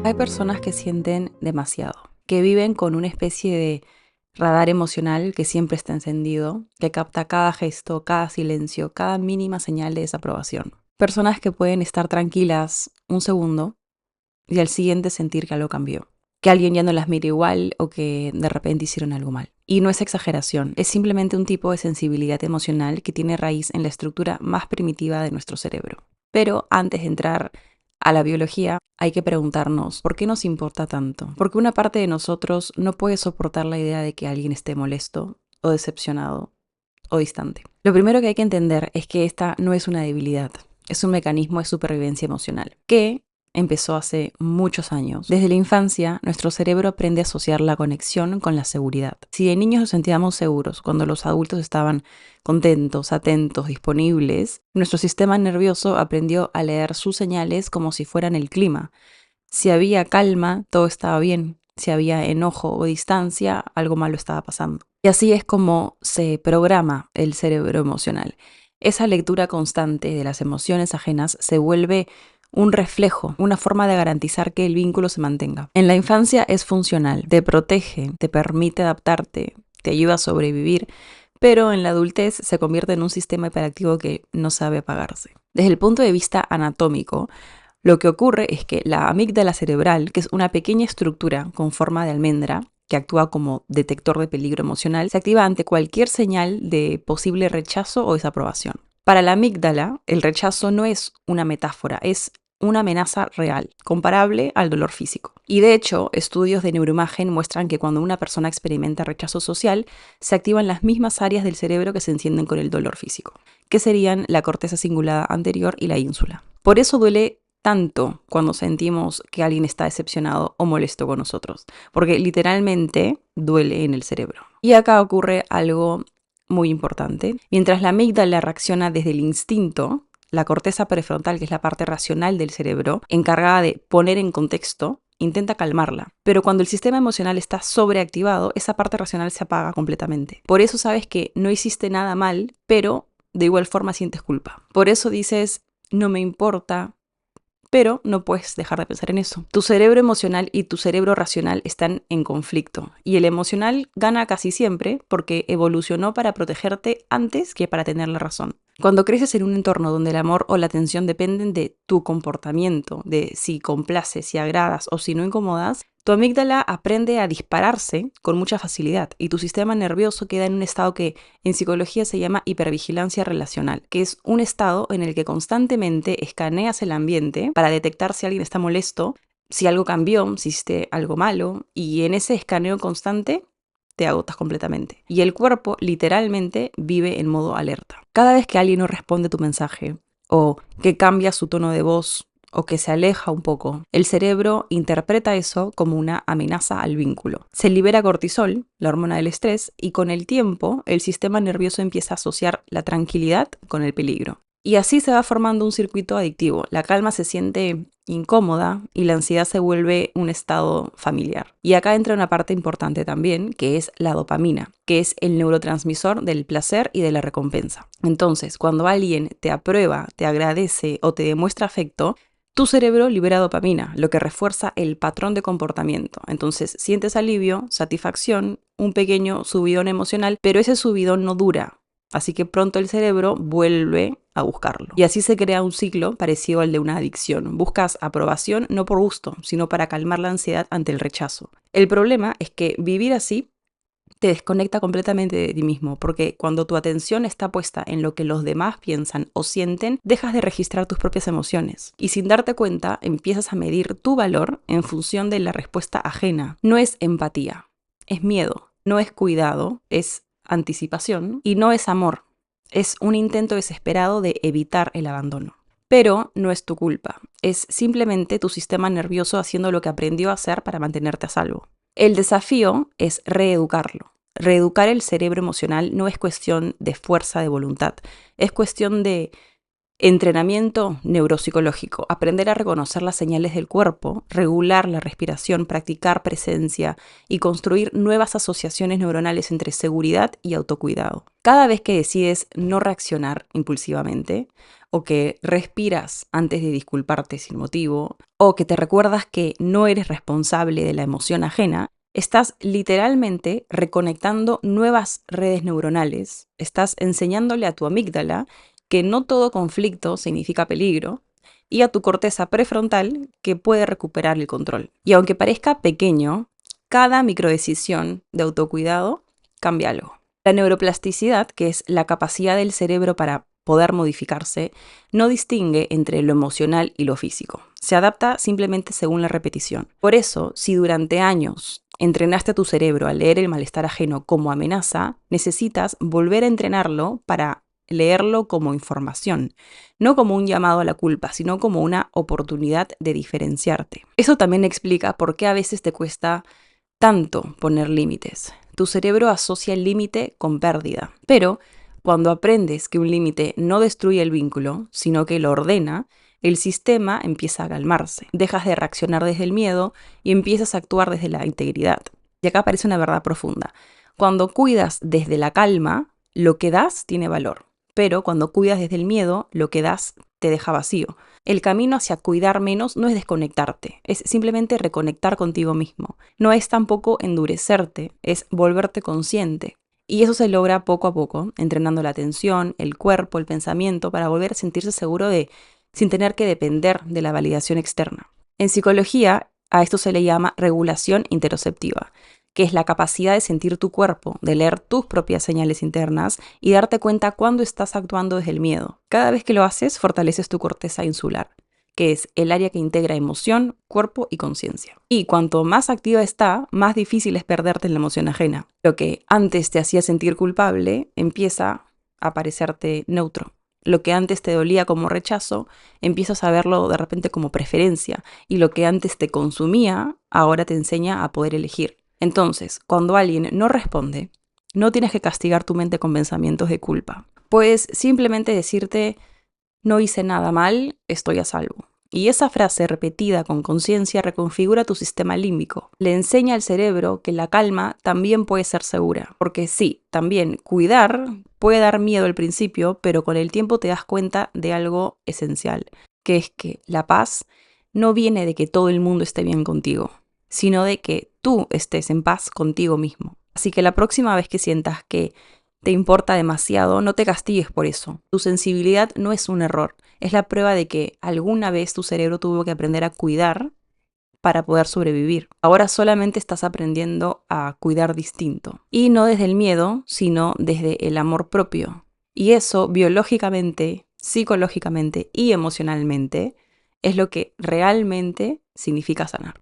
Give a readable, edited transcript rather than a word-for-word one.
Hay personas que sienten demasiado, que viven con una especie de radar emocional que siempre está encendido, que capta cada gesto, cada silencio, cada mínima señal de desaprobación. Personas que pueden estar tranquilas un segundo y al siguiente sentir que algo cambió, que alguien ya no las mira igual o que de repente hicieron algo mal. Y no es exageración, es simplemente un tipo de sensibilidad emocional que tiene raíz en la estructura más primitiva de nuestro cerebro. Pero antes de entrar a la biología, hay que preguntarnos, ¿por qué nos importa tanto? Porque una parte de nosotros no puede soportar la idea de que alguien esté molesto o decepcionado o distante. Lo primero que hay que entender es que esta no es una debilidad, es un mecanismo de supervivencia emocional que empezó hace muchos años. Desde la infancia, nuestro cerebro aprende a asociar la conexión con la seguridad. Si de niños nos sentíamos seguros cuando los adultos estaban contentos, atentos, disponibles, nuestro sistema nervioso aprendió a leer sus señales como si fueran el clima. Si había calma, todo estaba bien. Si había enojo o distancia, algo malo estaba pasando. Y así es como se programa el cerebro emocional. Esa lectura constante de las emociones ajenas se vuelve un reflejo, una forma de garantizar que el vínculo se mantenga. En la infancia es funcional, te protege, te permite adaptarte, te ayuda a sobrevivir, pero en la adultez se convierte en un sistema hiperactivo que no sabe apagarse. Desde el punto de vista anatómico, lo que ocurre es que la amígdala cerebral, que es una pequeña estructura con forma de almendra, que actúa como detector de peligro emocional, se activa ante cualquier señal de posible rechazo o desaprobación. Para la amígdala, el rechazo no es una metáfora, es una amenaza real, comparable al dolor físico. Y de hecho, estudios de neuroimagen muestran que cuando una persona experimenta rechazo social, se activan las mismas áreas del cerebro que se encienden con el dolor físico, que serían la corteza cingulada anterior y la ínsula. Por eso duele tanto cuando sentimos que alguien está decepcionado o molesto con nosotros, porque literalmente duele en el cerebro. Y acá ocurre algo muy importante. Mientras la amígdala reacciona desde el instinto, la corteza prefrontal, que es la parte racional del cerebro, encargada de poner en contexto, intenta calmarla. Pero cuando el sistema emocional está sobreactivado, esa parte racional se apaga completamente. Por eso sabes que no hiciste nada mal, pero de igual forma sientes culpa. Por eso dices, no me importa, pero no puedes dejar de pensar en eso. Tu cerebro emocional y tu cerebro racional están en conflicto y el emocional gana casi siempre porque evolucionó para protegerte antes que para tener la razón. Cuando creces en un entorno donde el amor o la atención dependen de tu comportamiento, de si complaces, si agradas o si no incomodas, tu amígdala aprende a dispararse con mucha facilidad y tu sistema nervioso queda en un estado que en psicología se llama hipervigilancia relacional, que es un estado en el que constantemente escaneas el ambiente para detectar si alguien está molesto, si algo cambió, si hiciste algo malo, y en ese escaneo constante te agotas completamente. Y el cuerpo literalmente vive en modo alerta. Cada vez que alguien no responde tu mensaje o que cambia su tono de voz, o que se aleja un poco, el cerebro interpreta eso como una amenaza al vínculo. Se libera cortisol, la hormona del estrés, y con el tiempo el sistema nervioso empieza a asociar la tranquilidad con el peligro. Y así se va formando un circuito adictivo. La calma se siente incómoda y la ansiedad se vuelve un estado familiar. Y acá entra una parte importante también, que es la dopamina, que es el neurotransmisor del placer y de la recompensa. Entonces, cuando alguien te aprueba, te agradece o te demuestra afecto, tu cerebro libera dopamina, lo que refuerza el patrón de comportamiento. Entonces sientes alivio, satisfacción, un pequeño subidón emocional, pero ese subidón no dura. Así que pronto el cerebro vuelve a buscarlo. Y así se crea un ciclo parecido al de una adicción. Buscas aprobación no por gusto, sino para calmar la ansiedad ante el rechazo. El problema es que vivir así te desconecta completamente de ti mismo, porque cuando tu atención está puesta en lo que los demás piensan o sienten, dejas de registrar tus propias emociones. Y sin darte cuenta, empiezas a medir tu valor en función de la respuesta ajena. No es empatía, es miedo, no es cuidado, es anticipación y no es amor. Es un intento desesperado de evitar el abandono. Pero no es tu culpa, es simplemente tu sistema nervioso haciendo lo que aprendió a hacer para mantenerte a salvo. El desafío es reeducarlo. Reeducar el cerebro emocional no es cuestión de fuerza de voluntad, es cuestión de Entrenamiento neuropsicológico, aprender a reconocer las señales del cuerpo, regular la respiración, practicar presencia y construir nuevas asociaciones neuronales entre seguridad y autocuidado. Cada vez que decides no reaccionar impulsivamente, o que respiras antes de disculparte sin motivo, o que te recuerdas que no eres responsable de la emoción ajena, estás literalmente reconectando nuevas redes neuronales, estás enseñándole a tu amígdala que no todo conflicto significa peligro, y a tu corteza prefrontal que puede recuperar el control. Y aunque parezca pequeño, cada microdecisión de autocuidado cambia algo. La neuroplasticidad, que es la capacidad del cerebro para poder modificarse, no distingue entre lo emocional y lo físico. Se adapta simplemente según la repetición. Por eso, si durante años entrenaste a tu cerebro a leer el malestar ajeno como amenaza, necesitas volver a entrenarlo para leerlo como información, no como un llamado a la culpa, sino como una oportunidad de diferenciarte. Eso también explica por qué a veces te cuesta tanto poner límites. Tu cerebro asocia el límite con pérdida, pero cuando aprendes que un límite no destruye el vínculo, sino que lo ordena, el sistema empieza a calmarse. Dejas de reaccionar desde el miedo y empiezas a actuar desde la integridad. Y acá aparece una verdad profunda. Cuando cuidas desde la calma, lo que das tiene valor. Pero cuando cuidas desde el miedo, lo que das te deja vacío. El camino hacia cuidar menos no es desconectarte, es simplemente reconectar contigo mismo. No es tampoco endurecerte, es volverte consciente. Y eso se logra poco a poco, entrenando la atención, el cuerpo, el pensamiento, para volver a sentirse seguro sin tener que depender de la validación externa. En psicología, a esto se le llama regulación interoceptiva, que es la capacidad de sentir tu cuerpo, de leer tus propias señales internas y darte cuenta cuando estás actuando desde el miedo. Cada vez que lo haces, fortaleces tu corteza insular, que es el área que integra emoción, cuerpo y conciencia. Y cuanto más activa está, más difícil es perderte en la emoción ajena. Lo que antes te hacía sentir culpable empieza a parecerte neutro. Lo que antes te dolía como rechazo, empiezas a verlo de repente como preferencia. Y lo que antes te consumía, ahora te enseña a poder elegir. Entonces, cuando alguien no responde, no tienes que castigar tu mente con pensamientos de culpa. Puedes simplemente decirte, no hice nada mal, estoy a salvo. Y esa frase repetida con conciencia reconfigura tu sistema límbico. Le enseña al cerebro que la calma también puede ser segura. Porque sí, también cuidar puede dar miedo al principio, pero con el tiempo te das cuenta de algo esencial, que es que la paz no viene de que todo el mundo esté bien contigo, sino de que tú estés en paz contigo mismo. Así que la próxima vez que sientas que te importa demasiado, no te castigues por eso. Tu sensibilidad no es un error, es la prueba de que alguna vez tu cerebro tuvo que aprender a cuidar para poder sobrevivir. Ahora solamente estás aprendiendo a cuidar distinto. Y no desde el miedo, sino desde el amor propio. Y eso biológicamente, psicológicamente y emocionalmente es lo que realmente significa sanar.